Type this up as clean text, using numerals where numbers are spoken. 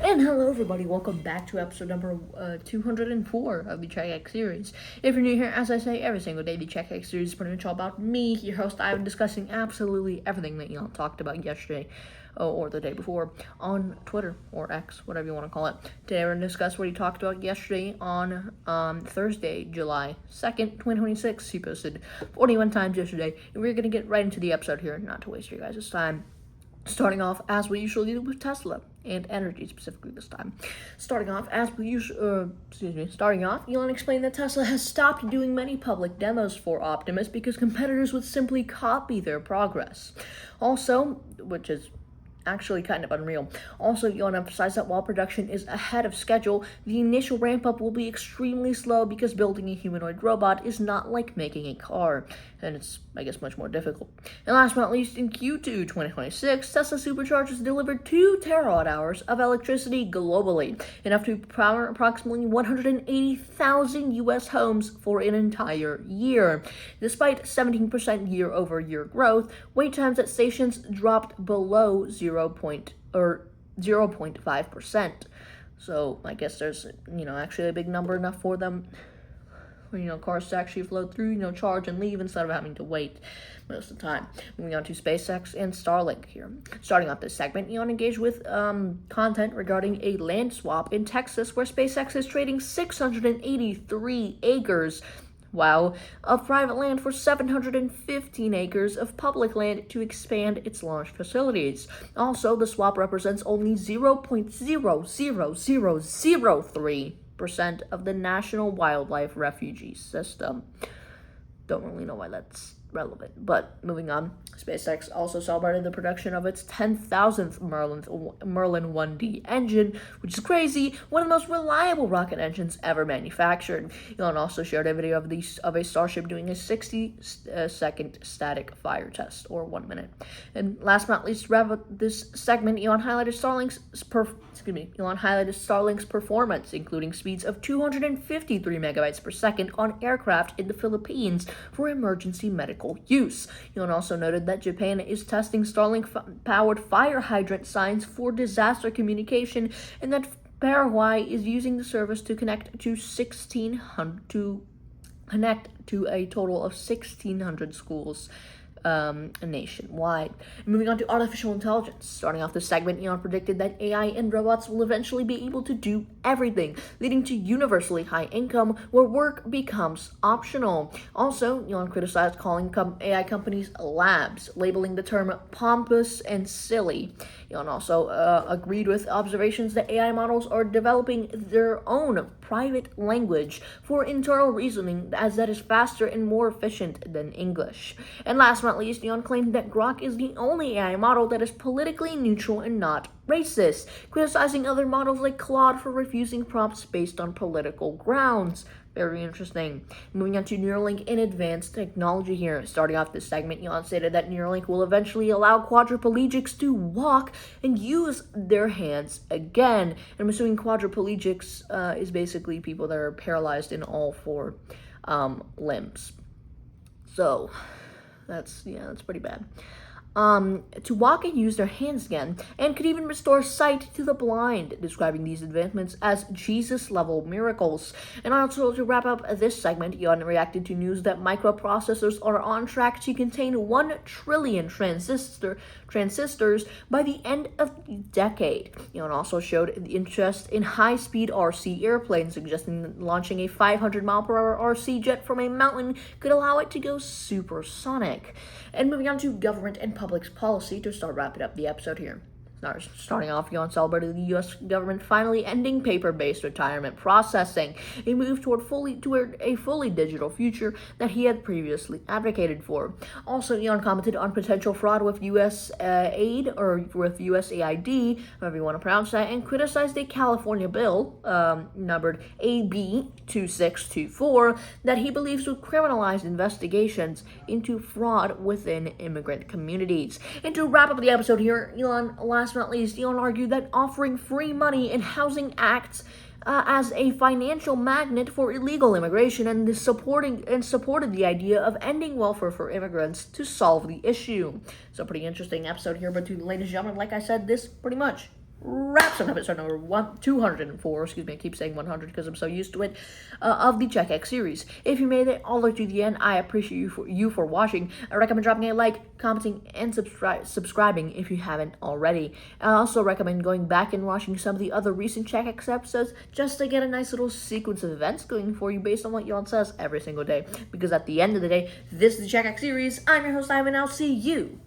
And hello everybody, welcome back to episode number 204 of the CheckX series. If you're new here, as I say every single day, the CheckX series is pretty much all about me, your host. I've been discussing absolutely everything that Elon talked about yesterday or the day before on Twitter or X, whatever you want to call it. Today we're going to discuss what he talked about yesterday on Thursday, July 2nd, 2026. He posted 41 times yesterday, and we're going to get right into the episode here, not to waste your guys' time. Starting off, as we usually do with Tesla and energy specifically this time. Starting off, Elon explained that Tesla has stopped doing many public demos for Optimus because competitors would simply copy their progress. Also, which is actually kind of unreal. Also, Elon emphasized that while production is ahead of schedule, the initial ramp-up will be extremely slow because building a humanoid robot is not like making a car, and it's, I guess, much more difficult. And last but not least, in Q2 2026, Tesla superchargers delivered 2 terawatt-hours of electricity globally, enough to power approximately 180,000 U.S. homes for an entire year. Despite 17% year-over-year growth, wait times at stations dropped below 0.5%. So I guess there's, actually a big number enough for them, cars to actually flow through, charge and leave instead of having to wait most of the time. Moving on to SpaceX and Starlink here. Starting off this segment, Elon engaged with content regarding a land swap in Texas where SpaceX is trading 683 acres of private land for 715 acres of public land to expand its launch facilities. Also, the swap represents only 0.00003% of the National Wildlife Refugee System. Don't really know why that's relevant, but moving on. SpaceX also celebrated the production of its 10,000th Merlin 1D engine, which is crazy, one of the most reliable rocket engines ever manufactured. Elon also shared a video of a Starship doing a 60-second static fire test, or 1 minute. And last but not least, to wrap up this segment, Elon highlighted Starlink's performance, including speeds of 253 megabytes per second on aircraft in the Philippines for emergency medical use. Elon also noted that Japan is testing Starlink-powered fire hydrant signs for disaster communication, and that Paraguay is using the service to connect to a total of 1,600 schools nationwide. Moving on to artificial intelligence. Starting off this segment, Elon predicted that AI and robots will eventually be able to do everything, leading to universally high income where work becomes optional. Also, Elon criticized calling AI companies labs, labeling the term pompous and silly. Elon also agreed with observations that AI models are developing their own private language for internal reasoning, as that is faster and more efficient than English. And last but not least, Elon claimed that Grok is the only AI model that is politically neutral and not racist, criticizing other models like Claude for refusing prompts based on political grounds. Very interesting. Moving on to Neuralink and advanced technology here. Starting off this segment, Elon stated that Neuralink will eventually allow quadriplegics to walk and use their hands again. And I'm assuming quadriplegics is basically people that are paralyzed in all 4 limbs. So that's pretty bad. To walk and use their hands again, and could even restore sight to the blind, describing these advancements as Jesus-level miracles. And also, to wrap up this segment, Elon reacted to news that microprocessors are on track to contain 1 trillion transistors by the end of the decade. Elon also showed the interest in high-speed RC airplanes, suggesting that launching a 500-mile-per-hour RC jet from a mountain could allow it to go supersonic. And moving on to government and public policy to start wrapping up the episode here. Starting off, Elon celebrated the U.S. government finally ending paper-based retirement processing, a move toward a fully digital future that he had previously advocated for. Also, Elon commented on potential fraud with U.S. aid, or with USAID, however you want to pronounce that, and criticized a California bill, numbered AB 2624, that he believes would criminalize investigations into fraud within immigrant communities. And to wrap up the episode here, last but not least, Elon argued that offering free money and housing acts as a financial magnet for illegal immigration, and supported the idea of ending welfare for immigrants to solve the issue. So, pretty interesting episode here. But ladies and gentlemen, like I said, this pretty much wraps up episode number 204. Excuse me, I keep saying 100 because I'm so used to it. Of the CheckX series. If you made it all the way to the end, I appreciate you for watching. I recommend dropping a like, commenting, and subscribing if you haven't already. I also recommend going back and watching some of the other recent CheckX episodes just to get a nice little sequence of events going for you based on what Yon says every single day. Because at the end of the day, this is the CheckX series. I'm your host, Ivan, and I'll see you